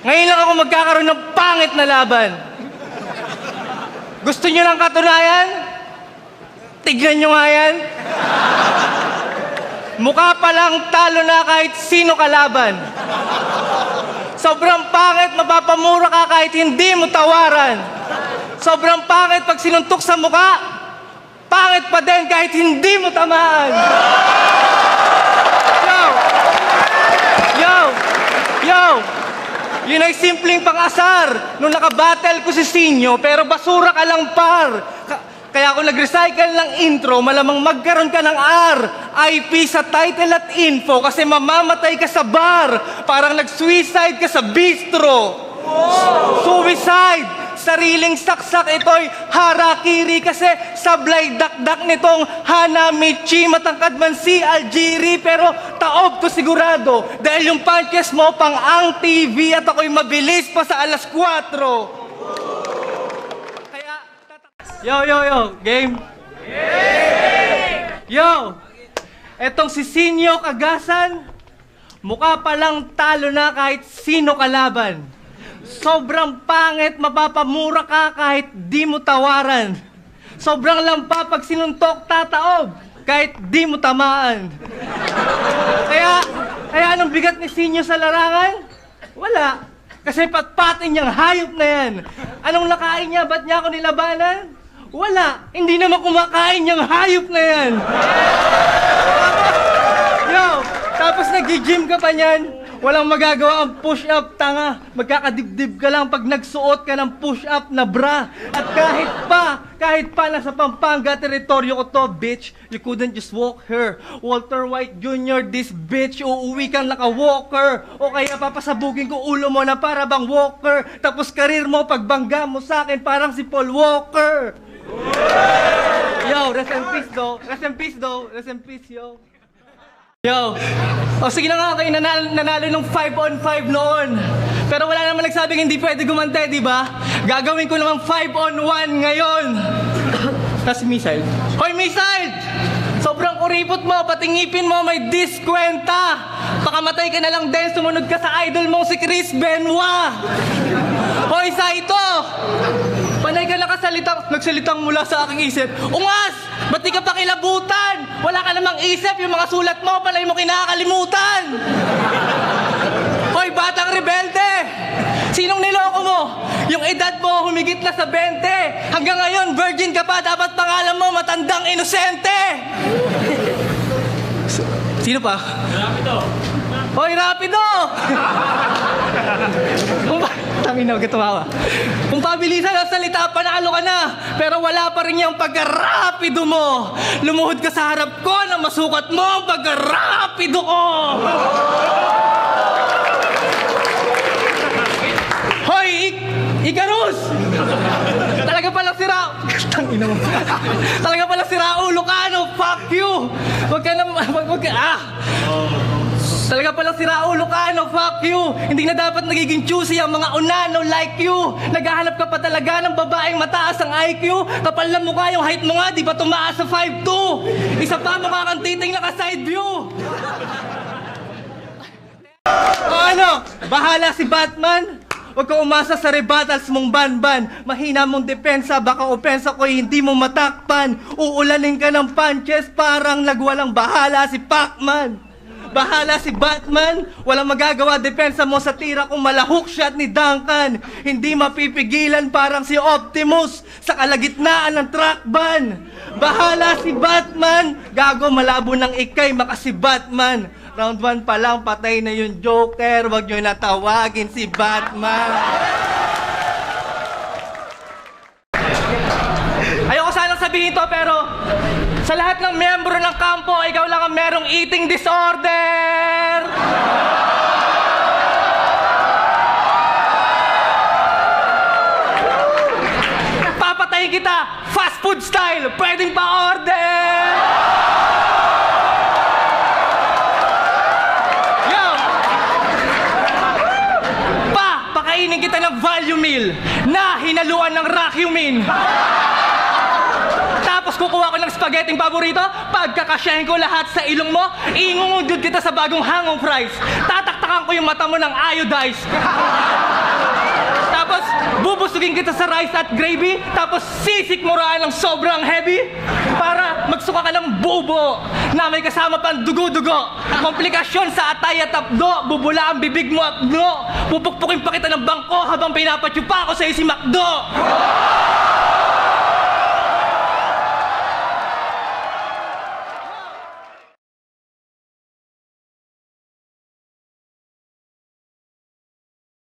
Ngayon lang ako magkakaroon ng pangit na laban. Gusto nyo ng katunayan? Tignan nyo nga yan. Mukha palang talo na kahit sino kalaban. Sobrang pangit, mapapamura ka kahit hindi mo tawaran. Sobrang pangit pag sinuntok sa mukha, pangit pa din kahit hindi mo tamaan. Yo! Yun ay simpleng pang-asar nung nakabattle ko si Sinyo, pero basura ka lang par. Kaya kung nag-recycle ng intro, malamang magkaroon ka ng RIP sa title at info kasi mamamatay ka sa bar. Parang nag-suicide ka sa bistro. Suicide! Sariling saksak, ito'y harakiri kasi sablay dakdak nitong Hanamichi. Matangkad man si Algiri pero taob to sigurado dahil yung punches mo pang ang TV at ako'y mabilis pa sa alas 4. Kaya, yo, game? Yo, etong si Sinyo Kagasan, mukha palang talo na kahit sino kalaban. Sobrang pangit, mapapamura ka kahit di mo tawaran. Sobrang lampa pag sinuntok, tataob kahit di mo tamaan. Kaya anong bigat ni Sinyo sa larangan? Wala. Kasi patpatin niyang hayop na yan. Anong nakain niya? Ba't niya ako nilabanan? Wala. Hindi naman kumakain niyang hayop na yan. Tapos nag-gym ka pa niyan. Walang magagawa ang push-up, tanga. Magkakadibdib ka lang pag nagsuot ka ng push-up na bra. At kahit pa nasa Pampanga teritoryo ko to, bitch, you couldn't just walk her. Walter White Jr., this bitch, uuwi kang naka-walker. O kaya papasabugin ko ulo mo na para bang walker. Tapos karir mo, pagbangga mo sa akin, parang si Paul Walker. Yo, rest in peace though. Rest in peace though. Rest in peace, yo. Yo, sige na nga kayo, nanalo ng 5-on-5 noon. Pero wala naman nagsabing hindi pwede gumante, di ba? Gagawin ko namang 5-on-1 ngayon. Tapos missile. Hoy, missile! Sobrang kuripot mo, pati ngipin mo may diskwenta. Baka matay ka na lang din, sumunod ka sa idol mong si Chris Benoit. Hoy, Saito! Panay ka nagsalitang mula sa aking isip. Ungas! Ba't di ka pa kilabutan? Wala ka namang isip, yung mga sulat mo, panay mo kinakalimutan! Hoy, batang rebelde! Sinong niloko mo? Yung edad mo, humigit na sa 20. Hanggang ngayon, virgin ka pa, dapat pangalan mo, matandang inosente! Sino pa? Rapido! Hoy, Rapido! Tangina, huwag ka tumawa. Kung pabilisan ang salita, panalo ka na. Pero wala pa rin yung pagka-rapido mo. Lumuhod ka sa harap ko na masukat mo ang pagka-rapido ko. Hoy, Icarus! Talaga palang si Tangina mo. Talaga palang si Raulo Cano. Fuck you! Huwag ka na... Talaga palang si Raulo Cano, fuck you! Hindi na dapat nagiging choosy ang mga unano like you! Naghahanap ka pa talaga ng babaeng mataas ang IQ? Kapal na mukha yung height mo nga, di ba tumaas sa 5'2"? Isa pa, mukha kang titing naka-side view! O ano? Bahala si Batman? Huwag ka umasa sa rebuttals mong banban. Mahina mong depensa, baka opensa ko'y hindi mo matakpan. Uulanin ka ng punches, parang nagwalang bahala si Pacman. Bahala si Batman, walang magagawa depensa mo sa tira kung malahook shot ni Duncan. Hindi mapipigilan parang si Optimus sa kalagitnaan ng truck ban. Bahala si Batman, gago malabo ng ikay makasi Batman. Round 1 pa lang, patay na yung Joker, wag nyo natawagin si Batman. Ayoko sanang sabihin to pero sa lahat ng miyembro ng kampo, ikaw lang ang merong eating disorder! Papatayin kita! Fast food style! Pwedeng pa-order! Yo! Pakainin kita ng value meal na hinaluan ng Racumin! Tapos kukuha ko ng spaghetti paborito, pagkakasyahin ko lahat sa ilong mo, ingungudod kita sa bagong hangong fries. Tataktakan ko yung mata mo ng iodized. Tapos, bubusugin kita sa rice at gravy, tapos sisikmuraan ng sobrang heavy para magsuka ka ng bubo na may kasama pang dugo-dugo. Komplikasyon sa atay at apdo, bubula ang bibig mo at no. Pupukpukin pa kita ng bangko habang pinapatsupa ko sa isi McDo.